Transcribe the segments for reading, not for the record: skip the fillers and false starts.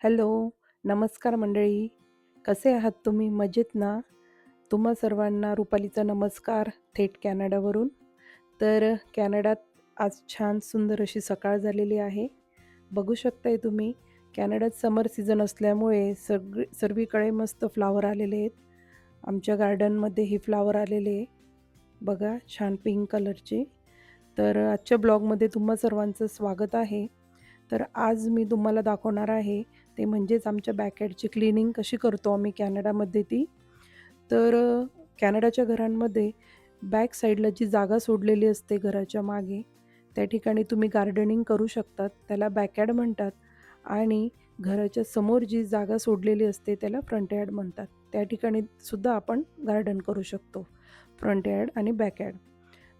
Hello, नमस्कार मंडळी. कसे आहात तुम्ही? मजेत ना? तुम्हा सर्वांना रुपालीचा नमस्कार थेट कॅनडावरून. तर कॅनडात आज छान सुंदर अशी सकाळ झालेली आहे. बघू शकताय तुम्ही कॅनडात समर सीझन असल्यामुळे सर्वीकडे मस्त फ्लॉवर आलेले आहेत. आमच्या गार्डनमध्येही फ्लॉवर आलेले आहे. बघा छान पिंक कलरचे. तर आजच्या ब्लॉगमध्ये तुम्हा सर्वांचं स्वागत आहे. तर आज मी तुम्हाला दाखवणार आहे ते म्हणजेच आमच्या बॅकयार्डची क्लीनिंग कशी करतो आम्ही कॅनडामध्ये ती. तर कॅनडाच्या घरांमध्ये बॅक साईडला जी जागा सोडलेली असते घराच्या मागे, त्या ठिकाणी तुम्ही गार्डनिंग करू शकतात. त्याला बॅकयार्ड म्हणतात आणि घराच्या समोर जी जागा सोडलेली असते त्याला फ्रंट यार्ड म्हणतात. त्या ठिकाणी सुद्धा आपण गार्डन करू शकतो, फ्रंट यार्ड आणि बॅकयार्ड.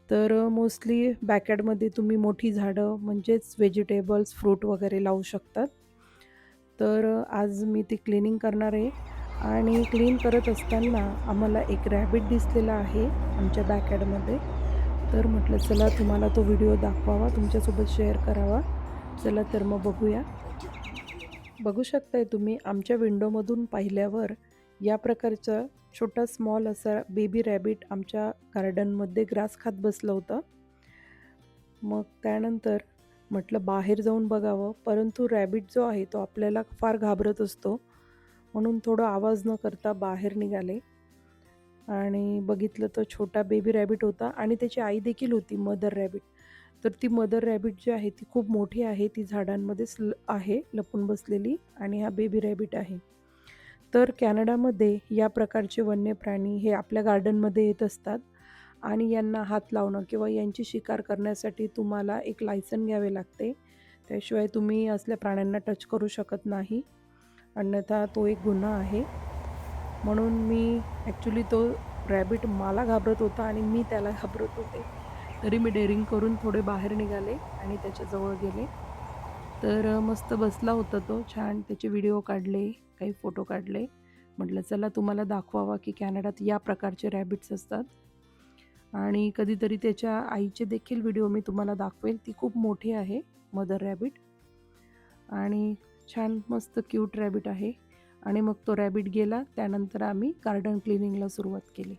तर मोस्टली बॅकयार्डमध्ये तुम्ही मोठी झाडं म्हणजेच व्हेजिटेबल्स, फ्रूट वगैरे लावू शकतात. तर आज मी ती क्लीनिंग करणार आहे आणि क्लीन करत असताना आम्हाला एक रॅबिट दिसलेला आहे आमच्या बॅकयार्डमध्ये. तर म्हटलं चला तुम्हाला तो व्हिडिओ दाखवावा, तुमच्यासोबत शेअर करावा. चला तर मग बघूया. बघू शकताय तुम्ही आमच्या विंडोमधून पाहिल्यावर या प्रकारचा छोटा स्मॉल असा बेबी रॅबिट आमच्या गार्डनमध्ये ग्रास खात बसलं होतं. मग त्यानंतर म्हटलं बाहेर जाऊन बघावं, परंतु रॅबिट जो आहे तो आपल्याला फार घाबरत असतो. म्हणून थोडा आवाज न करता बाहेर निघाले आणि बघितलं तर छोटा बेबी रॅबिट होता आणि त्याची आई देखील होती, मदर रॅबिट. तर ती मदर रॅबिट जी आहे ती खूप मोठी आहे, ती झाडांमध्येच आहे लपून बसलेली आणि हा बेबी रॅबिट आहे. तर कॅनडामध्ये या प्रकारचे वन्य प्राणी हे आपल्या गार्डनमध्ये येत असतात आणि यांना हात लावणं किंवा यांची शिकार करण्यासाठी तुम्हाला एक लायसन घ्यावे लागते. त्याशिवाय तुम्ही असल्या प्राण्यांना टच करू शकत नाही, अन्यथा तो एक गुन्हा आहे. म्हणून मी ॲक्च्युली तो रॅबिट मला घाबरत होता आणि मी त्याला घाबरत होते. तरी मी डेअरिंग करून थोडे बाहेर निघाले आणि त्याच्याजवळ गेले. तर मस्त बसला होता तो छान. त्याचे व्हिडिओ काढले, काही फोटो काढले. म्हटलं चला तुम्हाला दाखवावा की कॅनडात या प्रकारचे रॅबिट्स असतात. आणि कधीतरी त्याच्या आईचे देखील व्हिडिओ मी तुम्हाला दाखवेल. ती खूप मोठी आहे मदर रॅबिट आणि छान मस्त क्यूट रॅबिट आहे. आणि मग तो रॅबिट गेला. त्यानंतर आम्ही गार्डन क्लिनिंगला सुरुवात केली.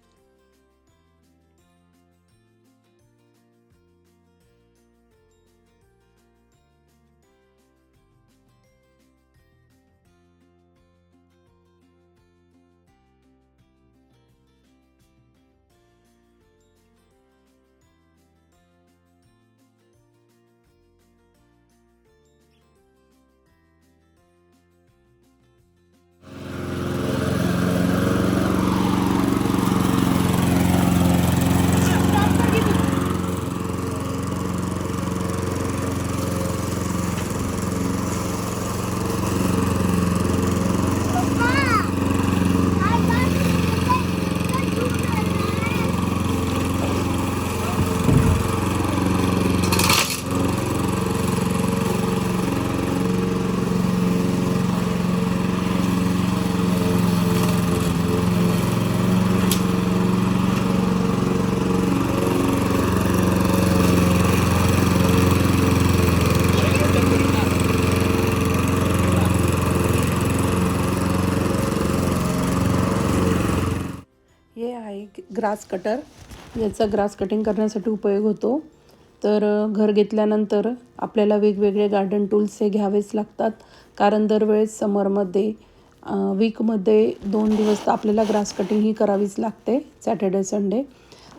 हे आहे ग्रास कटर. याचा ग्रास कटिंग करण्यासाठी उपयोग होतो. तर घर घेतल्यानंतर आपल्याला वेगवेगळे गार्डन टूल्स हे घ्यावेच लागतात, कारण दरवेळेस समरमध्ये वीकमध्ये 2 दिवस तर आपल्याला ग्रास कटिंग ही करावीच लागते, सॅटर्डे संडे.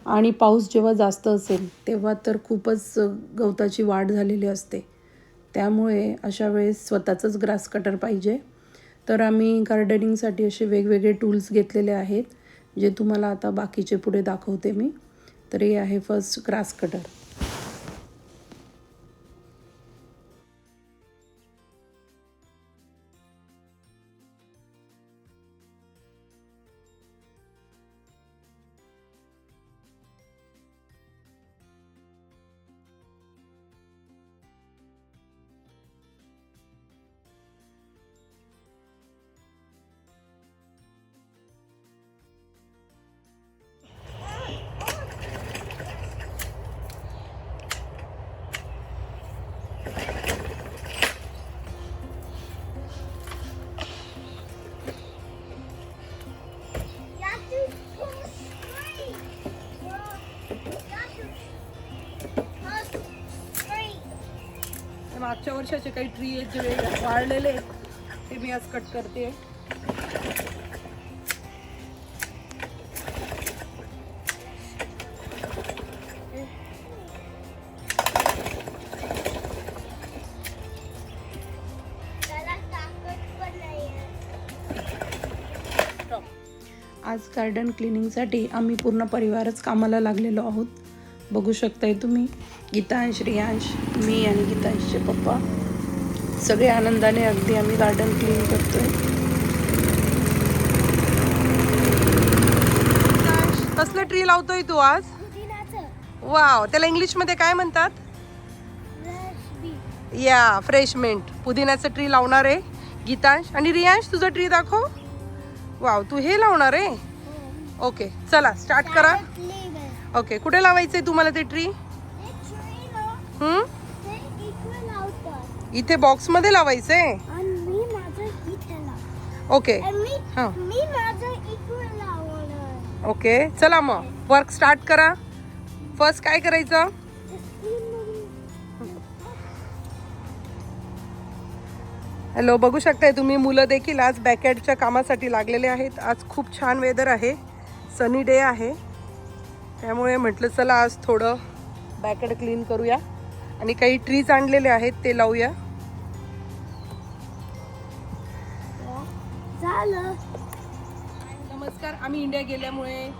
आणि पाऊस जेव्हा जास्त असेल तेव्हा तर खूपच गवताची वाढ झालेली असते. त्यामुळे अशा वेळेस स्वतःचंच ग्रास कटर पाहिजे. तर आम्ही गार्डनिंगसाठी असे वेगवेगळे टूल्स घेतलेले आहेत, जे तुम्हाला आता बाकीचे पुढे दाखवते मी. तर हे आहे फर्स्ट ग्रास कटर. मागच्या वर्षाचे काही ट्री आहेत जे वाळलेले आहेत ते मी आज कट करते. आज गार्डन क्लिनिंगसाठी आम्ही पूर्ण परिवारच कामाला लागलेलो आहोत. बघू शकताय तुम्ही, गीतांश, रियांश, मी आणि गीतांशचे पप्पा सगळे आनंदाने अगदी आम्ही गार्डन क्लीन करतोय. कसलं ट्री लावतोय तू आज? वाव, त्याला इंग्लिशमध्ये काय म्हणतात? या फ्रेश मिंट, पुदिन्याचं ट्री लावणार आहे गीतांश. आणि रियांश तुझं ट्री दाखव. वाव, तू हे लावणार आहे? ओके, चला स्टार्ट करा. ओके, कुठे लावायचंय तुम्हाला ते ट्री? इथे बॉक्स मध्ये लावायचंय. ओके, हां ओके, चला मग वर्क स्टार्ट करा. फर्स्ट काय करायचं? हॅलो, बघू शकताय तुम्ही, मुलं देखील आज बॅकयार्डच्या कामासाठी लागलेले आहेत. आज खूप छान वेदर आहे, सनी डे आहे, त्यामुळे म्हटलं चला आज थोडं बॅकयार्ड क्लीन करूया आणि काही ट्रीज आणलेले आहेत ते लावूया. नमस्कार. आम्ही इंडिया गेल्यामुळे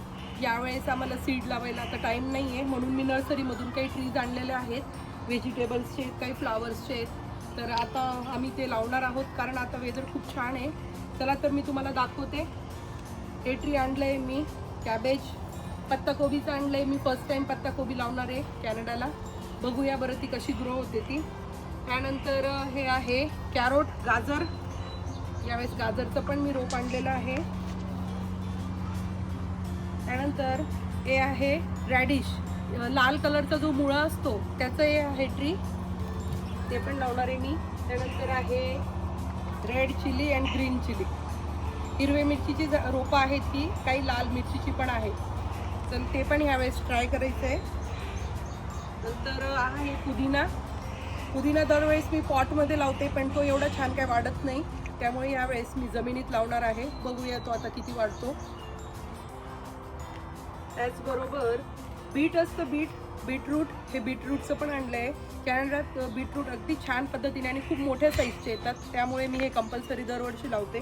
यावेळेस आम्हाला सीड लावायला आता टाईम नाही आहे, म्हणून मी नर्सरीमधून काही ट्रीज आणलेले आहेत. व्हेजिटेबल्सचे आहेत, काही फ्लावर्सचे आहेत. तर आता आम्ही ते लावणार आहोत कारण आता वेदर खूप छान आहे. चला तर मी तुम्हाला दाखवते. हे ट्री आणलं आहे मी, कॅबेज, पत्ताकोबीचं आणलं आहे मी. फर्स्ट टाईम पत्ताकोबी लावणार आहे कॅनडाला. बघूया बरं ती कशी ग्रो होते ती. त्यानंतर हे आहे कॅरोट, गाजर. यावेळेस गाजरचं पण मी रोप आणलेलं आहे. त्यानंतर हे आहे रॅडिश, लाल कलरचा जो मुळा असतो त्याचं हे आहे ट्री, ते पण लावणार आहे मी. त्यानंतर आहे red chilli and green chilli. हिरवे मिरचीची रोपं आहेत ती, काही लाल मिरचीची पण आहे. तर ते पण ह्यावेळेस ट्राय करायचं आहे. नंतर आहे पुदिना. पुदिना दरवेळेस मी पॉटमध्ये लावते पण तो एवढा छान काय वाढत नाही, त्यामुळे यावेळेस मी जमिनीत लावणार आहे. बघूया तो आता किती वाढतो. त्याचबरोबर बीट असतं, बीटरूट. हे बीटरूटचं पण आणलं आहे. कॅनडात बीटरूट अगदी छान पद्धतीने आणि खूप मोठ्या साईजचे येतात, त्यामुळे मी हे कंपल्सरी दरवर्षी लावते.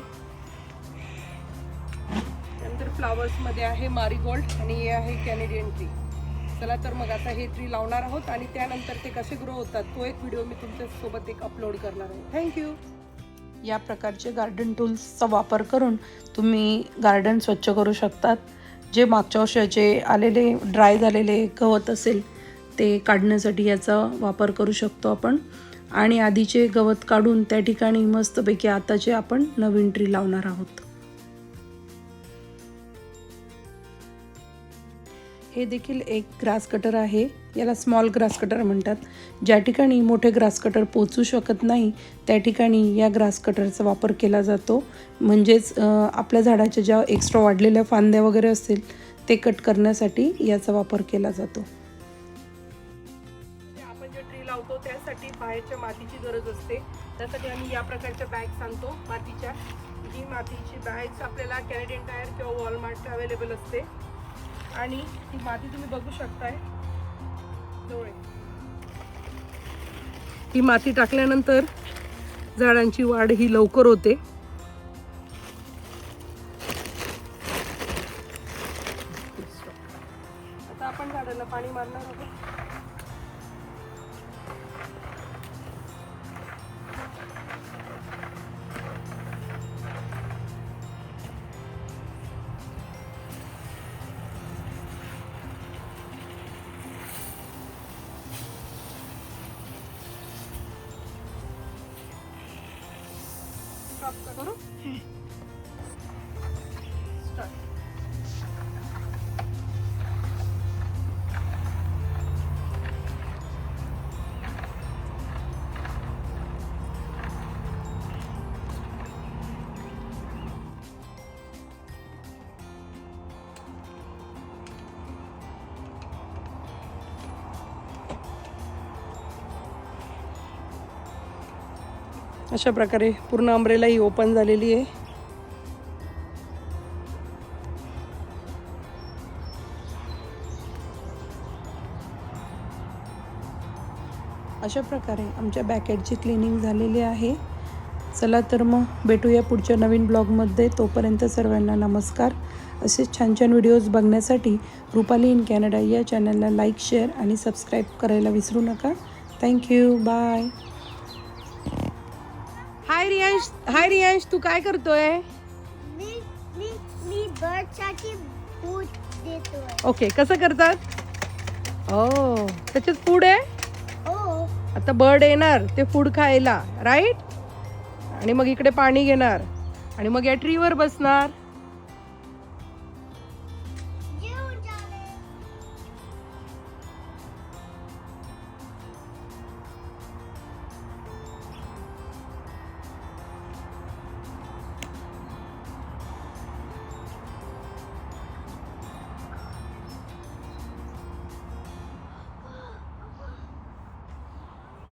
नंतर फ्लावर्समध्ये आहे मारीगोल्ड आणि हे आहे कॅनेडियन ट्री. चला तर मग आता हे ट्री लावणार आहोत आणि त्यानंतर ते कसे ग्रो होतात तो एक व्हिडिओ मी तुमच्यासोबत एक अपलोड करणार आहे. थँक्यू. या प्रकारचे गार्डन टूल्सचा वापर करून तुम्ही गार्डन स्वच्छ करू शकतात. जे मागच्या वर्षाचे आलेले ड्राय झालेले गवत असेल ते काढण्यासाठी याचा वापर करू शकतो आपण. आणि आधीचे गवत काढून त्या ठिकाणी मस्तपैकी आताचे आपण नवीन ट्री लावणार आहोत. हे देखील एक ग्रास कटर आहे. याला स्मॉल ग्रास कटर म्हणतात. ज्या ठिकाणी मोठे ग्रास कटर पोचू शकत नाही त्या ठिकाणी या ग्रास कटरचा वापर केला जातो. म्हणजेच आपल्या झाडाच्या ज्या एक्स्ट्रा वाढलेल्या फांद्या वगैरे असतील ते कट करण्यासाठी याचा वापर केला जातो. आपण जे ट्री लावतो त्यासाठी बाहेरच्या मातीची गरज असते. त्यासाठी आम्ही या प्रकारच्या बॅग्स आणतो मातीच्या. ही मातीची बॅग्स आपल्याला कॅनेडियन टायर किंवा वॉलमार्ट अवेलेबल असते. आणि ही माती तुम्ही बघू शकताय जवळ. ही माती टाकल्यानंतर झाडांची वाढ ही लवकर होते. आता आपण झाडांना पाणी मारणार आहोत. करू स्टार्ट. अशा प्रकारे पूर्ण अम्ब्रेला ही ओपन झालेली आहे. अशा प्रकारे आमच्या बॅकएंडची क्लिनिंग झालेली आहे. चला तर मग भेटूया पुढच्या नवीन ब्लॉगमध्ये. तोपर्यंत सर्वांना नमस्कार. असेच छान छान व्हिडिओज बघण्यासाठी रुपाली इन कॅनडा या चॅनलला लाईक, शेअर आणि सबस्क्राईब करायला विसरू नका. थँक्यू. बाय. हाय रियांश, तू काय करतोय? मी बर्डसाठी फूड देतोय. ओके, कसं करतात? त्याच्यात फूड आहे. आता बर्ड येणार ते फूड खायला, राईट? आणि मग इकडे पाणी घेणार आणि मग या ट्रीवर बसणार.